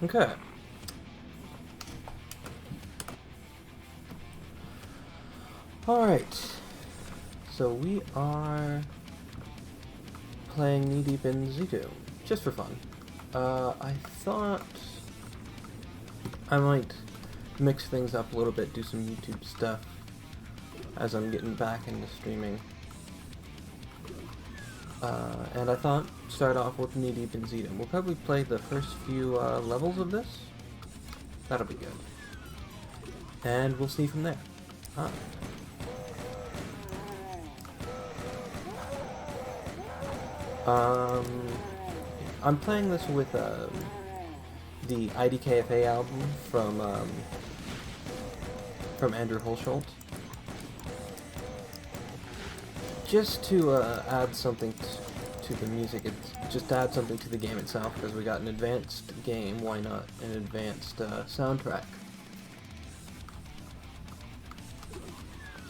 Okay. Alright. So we are playing knee deep in Zdoom, just for fun. I thought I might mix things up a little bit, do some YouTube stuff as I'm getting back into streaming. And I thought start off with knee deep in Zdoom. We'll probably play the first few levels of this. That'll be good. And we'll see from there. Ah. I'm playing this with the IDKFA album from Andrew Holsholt. Just to add something to the music, just to add something to the game itself, because we got an advanced game, why not an advanced soundtrack?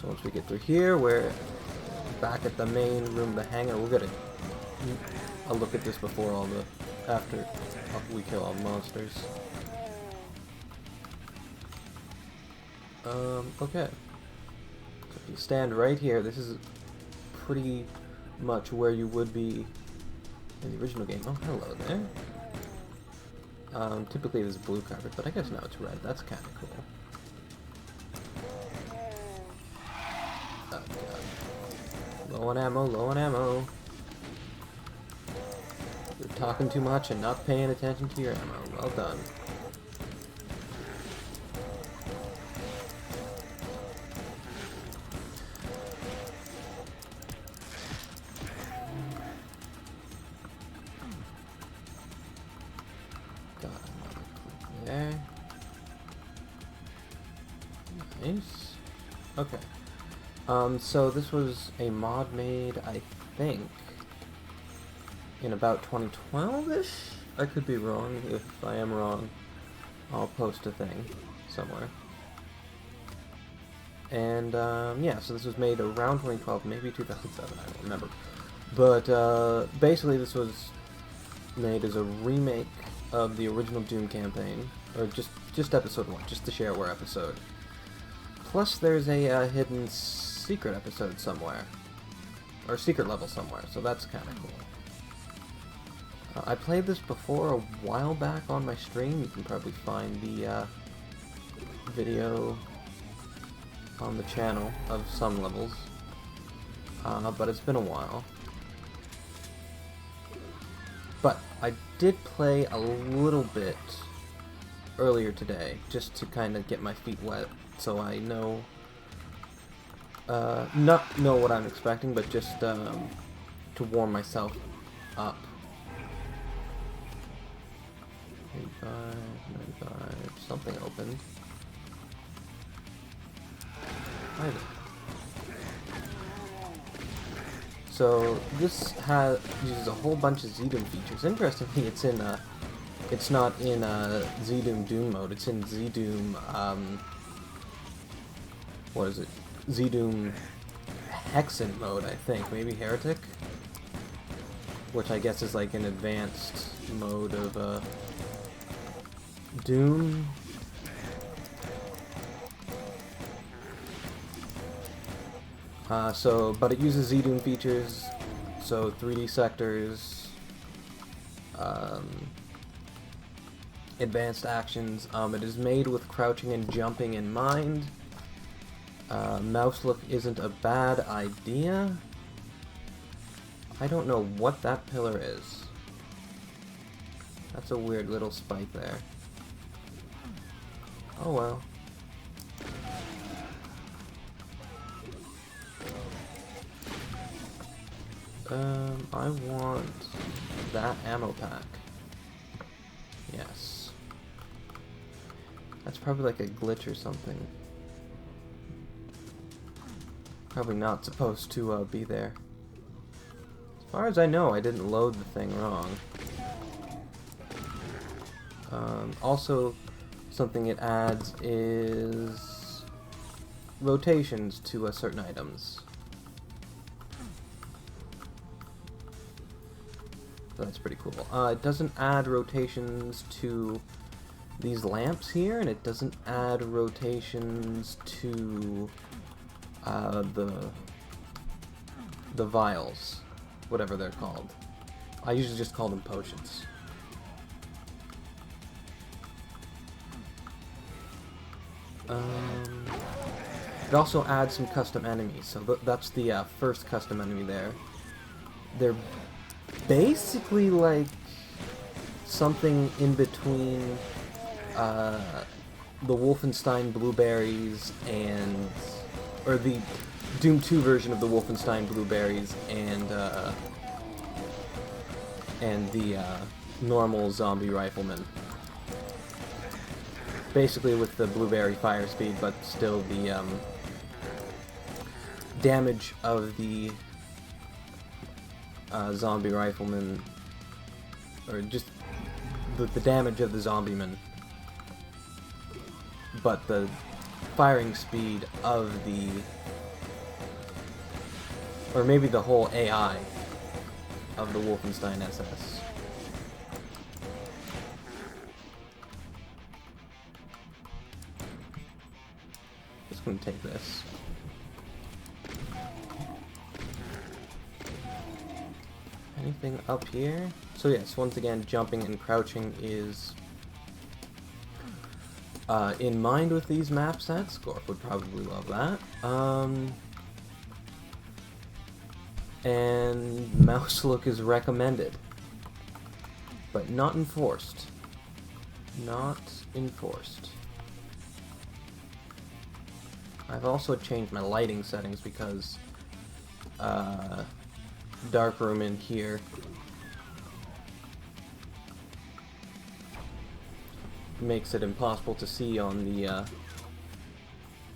So once we get through here, we're back at the main room, the hangar. We'll get a look at this before after we kill all the monsters. Okay. So if you stand right here, this is pretty much where you would be in the original game. Oh, hello there. Typically it is blue carpet, but I guess now it's red. That's kind of cool. Oh, God. Low on ammo, low on ammo. You're talking too much and not paying attention to your ammo. Well done. Got another click there. Nice. Okay. So this was a mod made, I think, in about 2012-ish? I could be wrong. If I am wrong, I'll post a thing somewhere. And, yeah, so this was made around 2012, maybe 2007, I don't remember. But, basically this was made as a remake of the original Doom campaign, or just episode 1, just the shareware episode. Plus there's a hidden secret episode somewhere, or secret level somewhere, so that's kind of cool. I played this before a while back on my stream. You can probably find the video on the channel of some levels, but it's been a while. But I did play a little bit earlier today, just to kind of get my feet wet, so I know, not know what I'm expecting, but just to warm myself up. 95, something opened. Hi there. So this uses a whole bunch of Zdoom features. Interestingly, it's not in Zdoom Doom mode. It's in Zdoom what is it? Zdoom Hexen mode, I think. Maybe Heretic, which I guess is like an advanced mode of Doom. But it uses Zdoom features, so 3D sectors, advanced actions. It is made with crouching and jumping in mind. Mouse look isn't a bad idea. I don't know what that pillar is. That's a weird little spike there. Oh well. I want that ammo pack. Yes. That's probably like a glitch or something. Probably not supposed to be there. As far as I know, I didn't load the thing wrong. Also, something it adds is rotations to certain items. So that's pretty cool. It doesn't add rotations to these lamps here, and it doesn't add rotations to the vials, whatever they're called. I usually just call them potions. It also adds some custom enemies, so that's the first custom enemy there. They're basically like something in between the Wolfenstein blueberries and, or the Doom 2 version of the Wolfenstein blueberries and the normal zombie rifleman. Basically with the blueberry fire speed, but still the damage of the zombie rifleman, or just the damage of the zombieman, but the firing speed of the, or maybe the whole AI of the Wolfenstein SS. Just gonna take this. Anything up here? So yes, once again, jumping and crouching is in mind with these map sets. Gorf would probably love that. And mouse look is recommended, but not enforced. Not enforced. I've also changed my lighting settings because dark room in here makes it impossible to see on the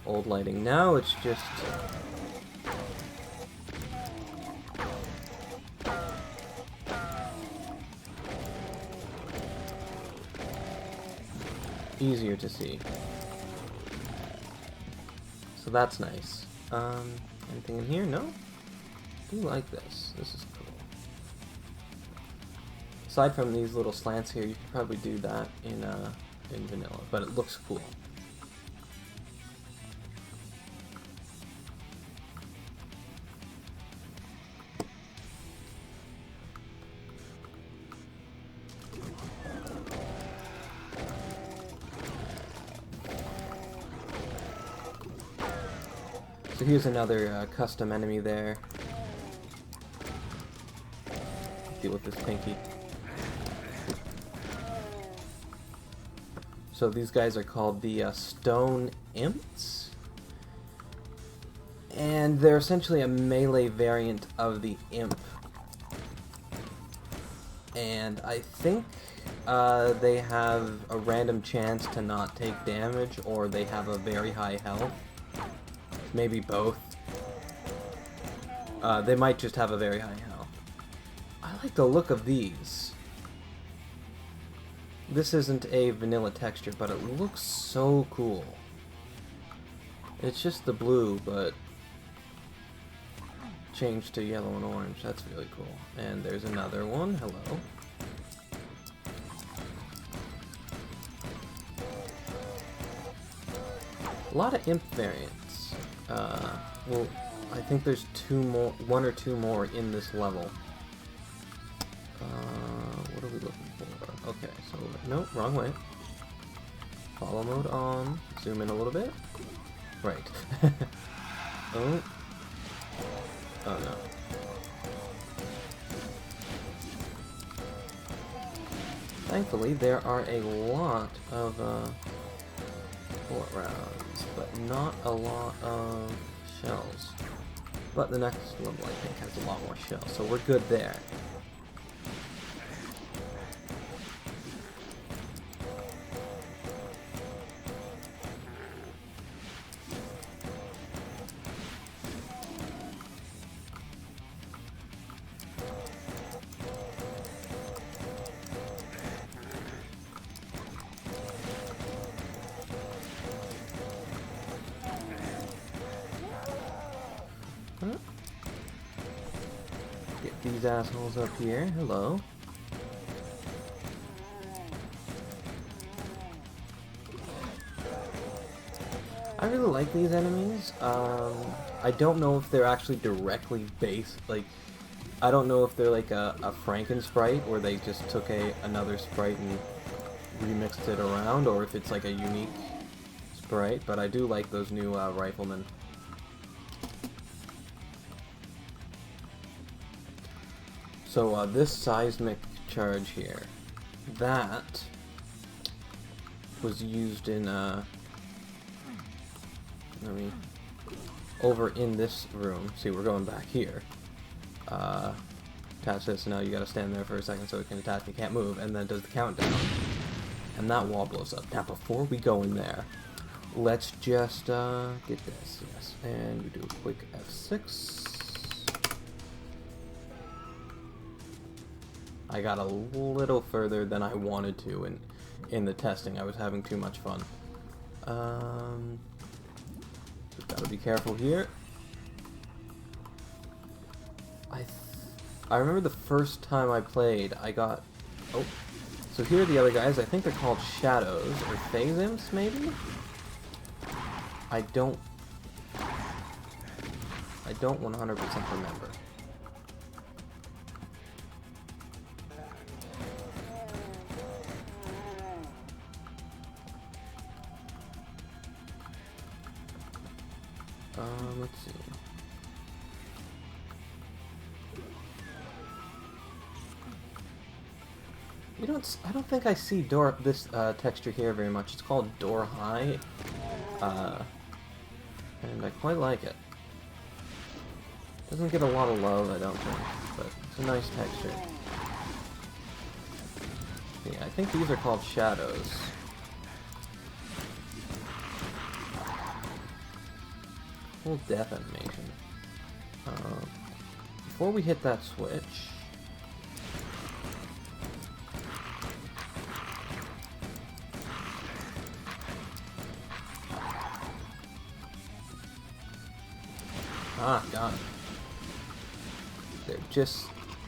old lighting. Now it's just easier to see. So that's nice. Anything in here? No? I do like this. This is cool. Aside from these little slants here, you could probably do that in vanilla, but it looks cool. So here's another custom enemy there. Deal with this pinky. So these guys are called the Stone Imps, and they're essentially a melee variant of the Imp. And I think they have a random chance to not take damage, or they have a very high health. Maybe both. They might just have a very high health. I like the look of these. This isn't a vanilla texture, but it looks so cool. It's just the blue, but changed to yellow and orange. That's really cool. And there's another one. Hello. A lot of imp variants. Well, I think there's one or two more in this level. What are we looking for? Okay, so, nope, wrong way. Follow mode on. Zoom in a little bit. Right. Oh. Oh no. Thankfully, there are a lot of bullet rounds, but not a lot of shells. But the next level, I think, has a lot more shells, so we're good there. Get these assholes up here. Hello. I really like these enemies. I don't know if they're actually directly based, like, I don't know if they're like a Franken sprite, where they just took another sprite and remixed it around, or if it's like a unique sprite, but I do like those new riflemen. So this seismic charge here, that was used in over in this room. See, we're going back here. Attach this, and now you gotta stand there for a second so it can attach. You can't move, and then it does the countdown, and that wall blows up. Now, before we go in there, let's just get this, yes, and we do a quick F6. I got a little further than I wanted to in the testing. I was having too much fun. Just gotta be careful here. I remember the first time I played, I got... Oh. So here are the other guys. I think they're called Shadows, or Phase Imps, maybe? I don't 100% remember. Let's see. I don't think I see this texture here very much. It's called Door High, and I quite like it. Doesn't get a lot of love, I don't think, but it's a nice texture. Yeah, I think these are called Shadows. Full death animation. Before we hit that switch... Ah, got it. They're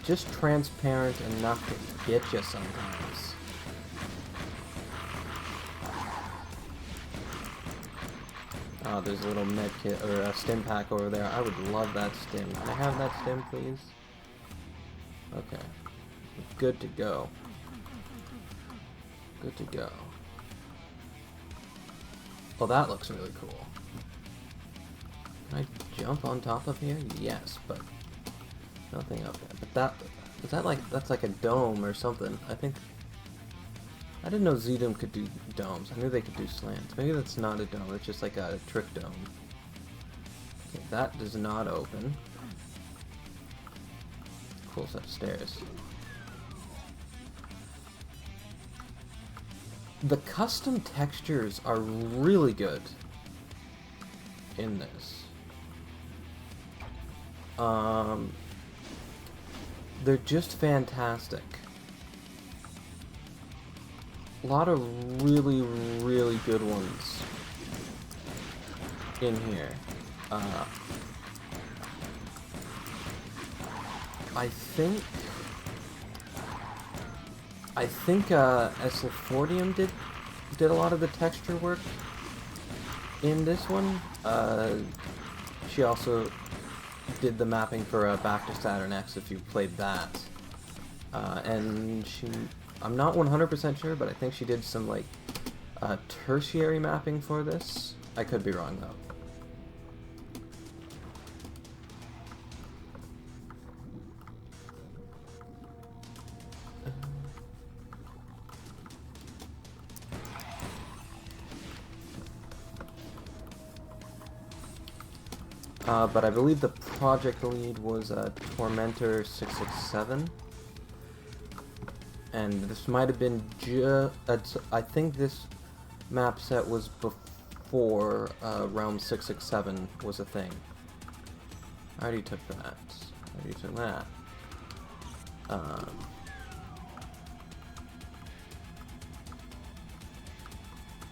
just transparent enough to get you sometimes. Oh, there's a little med kit or a stim pack over there. I would love that stim. Can I have that stim, please? Okay. Good to go. Good to go. Oh, that looks really cool. Can I jump on top of here? Yes, but nothing up there. But that's like a dome or something. I didn't know Zdoom could do domes. I knew they could do slants. Maybe that's not a dome, it's just like a trick dome. Okay, that does not open. Cool set of stairs. The custom textures are really good in this. They're just fantastic. A lot of really, really good ones in here. I think Eslefordium did a lot of the texture work in this one. She also did the mapping for Back to Saturn X, if you played that. And I'm not 100% sure, but I think she did some like tertiary mapping for this. I could be wrong though. But I believe the project lead was Tormentor 667. And this might have been I think this map set was before Realm 667 was a thing. I already took that. I already took that.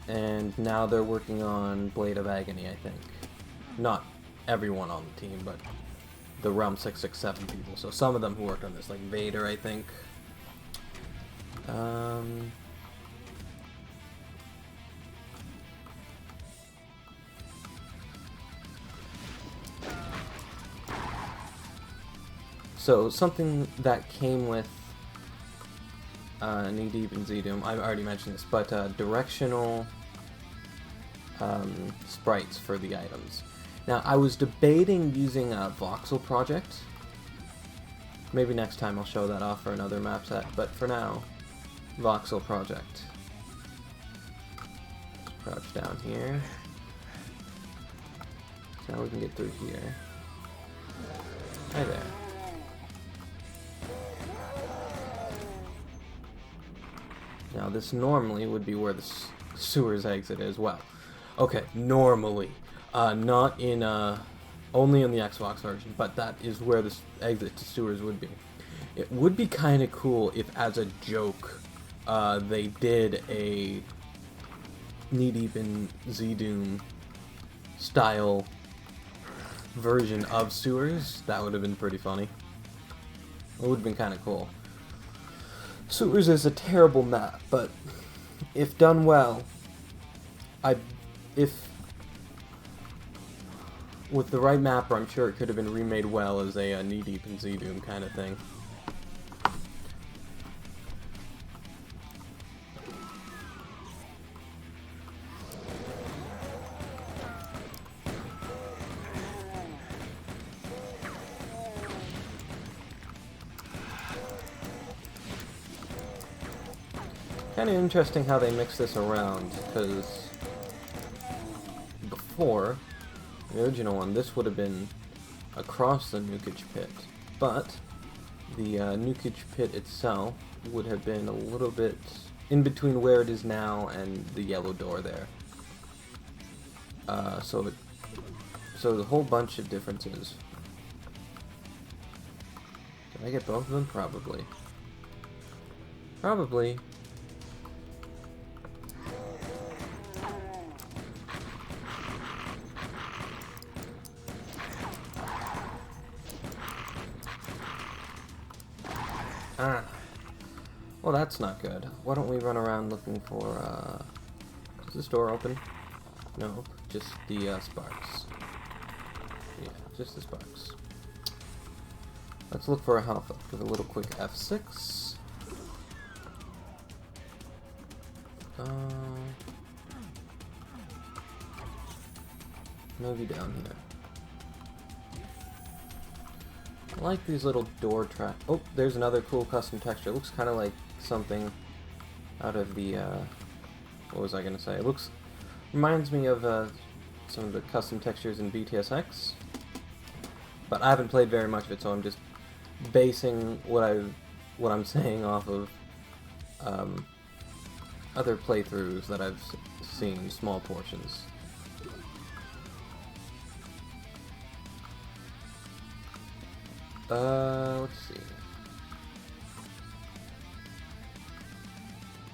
And now they're working on Blade of Agony, I think. Not everyone on the team, but the Realm 667 people. So some of them who worked on this, like Vader, I think. So something that came with knee deep in Zdoom, I've already mentioned this, but directional sprites for the items. Now, I was debating using a voxel project. Maybe next time I'll show that off for another map set, but for now, voxel project. Let's crouch down here. So now we can get through here. Hi there. Now this normally would be where the sewers exit is. Well, okay, normally. Not in, only in the Xbox version, but that is where the exit to sewers would be. It would be kind of cool if, as a joke, they did a knee-deep in Zdoom style version of sewers. That would have been pretty funny. It would have been kind of cool. Sewers is a terrible map, but if done well, with the right mapper, I'm sure it could have been remade well as a knee-deep in Zdoom kind of thing. Kind of interesting how they mix this around, because before the original one, this would have been across the nukage pit, but the nukage pit itself would have been a little bit in between where it is now and the yellow door there. So the whole bunch of differences. Did I get both of them? Probably. Probably. Ah. Well, that's not good. Why don't we run around looking for, is this door open? No, just the, sparks. Yeah, just the sparks. Let's look for a health up with a little quick F6. Maybe down here. I like these little door track. Oh, there's another cool custom texture. It looks kind of like something out of the, what was I going to say? It reminds me of some of the custom textures in BTSX. But I haven't played very much of it, so I'm just basing what I'm saying off of other playthroughs that I've seen, small portions. Let's see.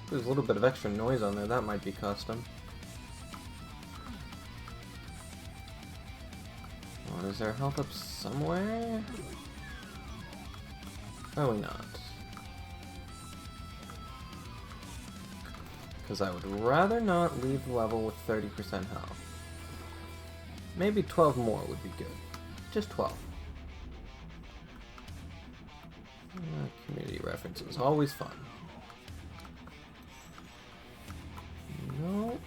There's a little bit of extra noise on there. That might be custom. Oh, is there health up somewhere? Probably not. Because I would rather not leave the level with 30% health. Maybe 12 more would be good. Just 12. Community references, always fun. Nope.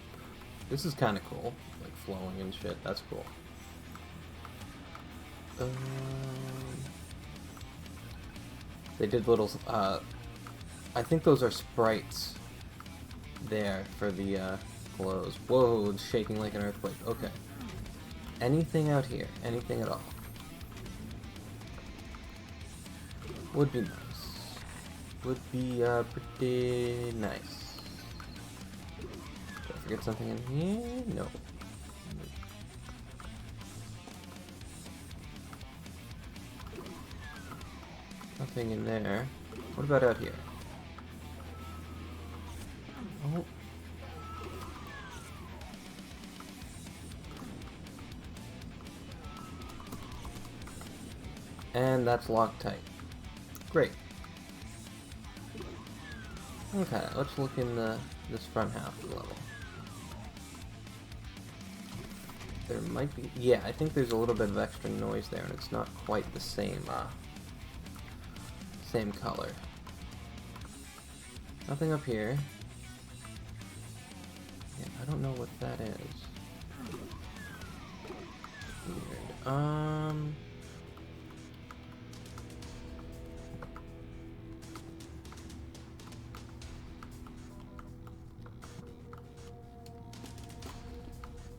This is kind of cool, like flowing and shit. That's cool. They did little. I think those are sprites. There for the glows. Whoa, it's shaking like an earthquake. Okay. Anything out here? Anything at all? Would be nice. Would be pretty nice. Did I forget something in here? No. Nothing in there. What about out here? Oh. And that's locked tight. Great. Okay, let's look in this front half of the level. There might be... Yeah, I think there's a little bit of extra noise there, and it's not quite the same same color. Nothing up here. Yeah, I don't know what that is. Weird.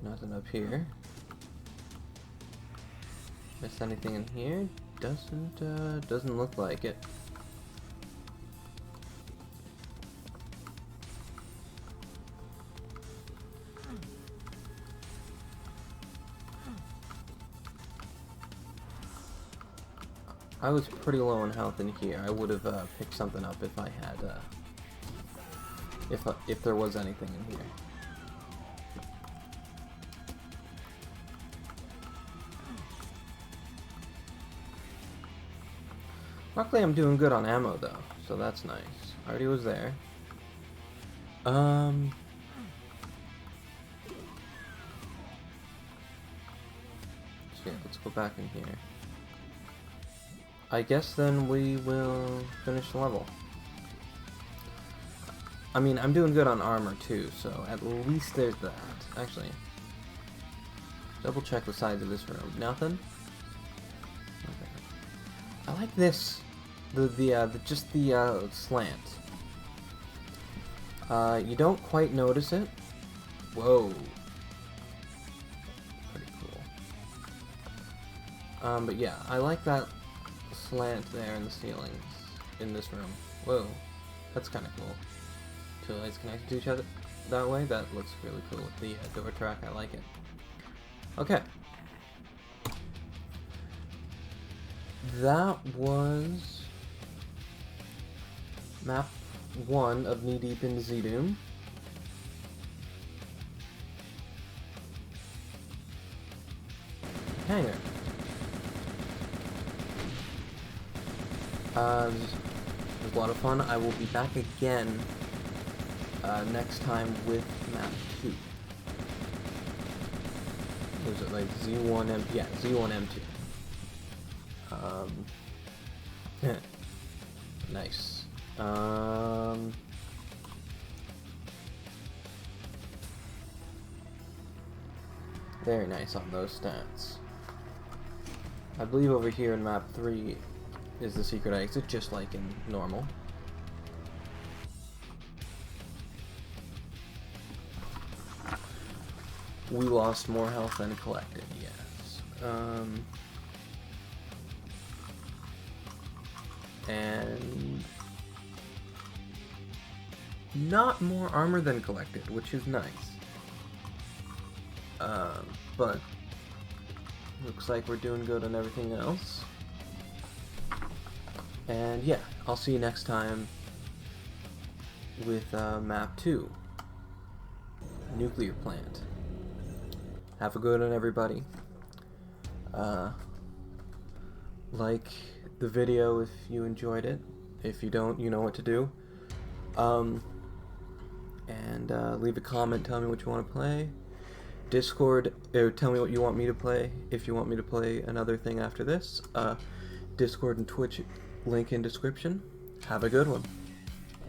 Nothing up here. Missed anything in here? Doesn't look like it. I was pretty low on health in here. I would have picked something up if I had, if there was anything in here. Luckily, I'm doing good on ammo though, so that's nice. Already was there. So yeah, let's go back in here. I guess then we will finish the level. I mean, I'm doing good on armor too, so at least there's that. Actually, double check the sides of this room. Nothing? Okay. I like this. Just the slant. You don't quite notice it. Whoa. Pretty cool. But yeah, I like that slant there in the ceilings in this room. Whoa, that's kind of cool. Two lights connected to each other that way. That looks really cool with the door track. I like it. Okay. That was map 1 of Knee Deep in Zdoom. Hangar. It was a lot of fun. I will be back again next time with map 2. Was it like Z1M? Yeah, Z1M2. Nice. Very nice on those stats. I believe over here in map 3 is the secret exit, just like in normal. We lost more health than collected, yes. And not more armor than collected, which is nice. But looks like we're doing good on everything else. And yeah, I'll see you next time with map 2, nuclear plant. Have a good one, everybody. Like the video if you enjoyed it. If you don't, you know what to do. And leave a comment, tell me what you want to play. Discord, tell me what you want me to play, if you want me to play another thing after this. Discord and Twitch, link in description. Have a good one.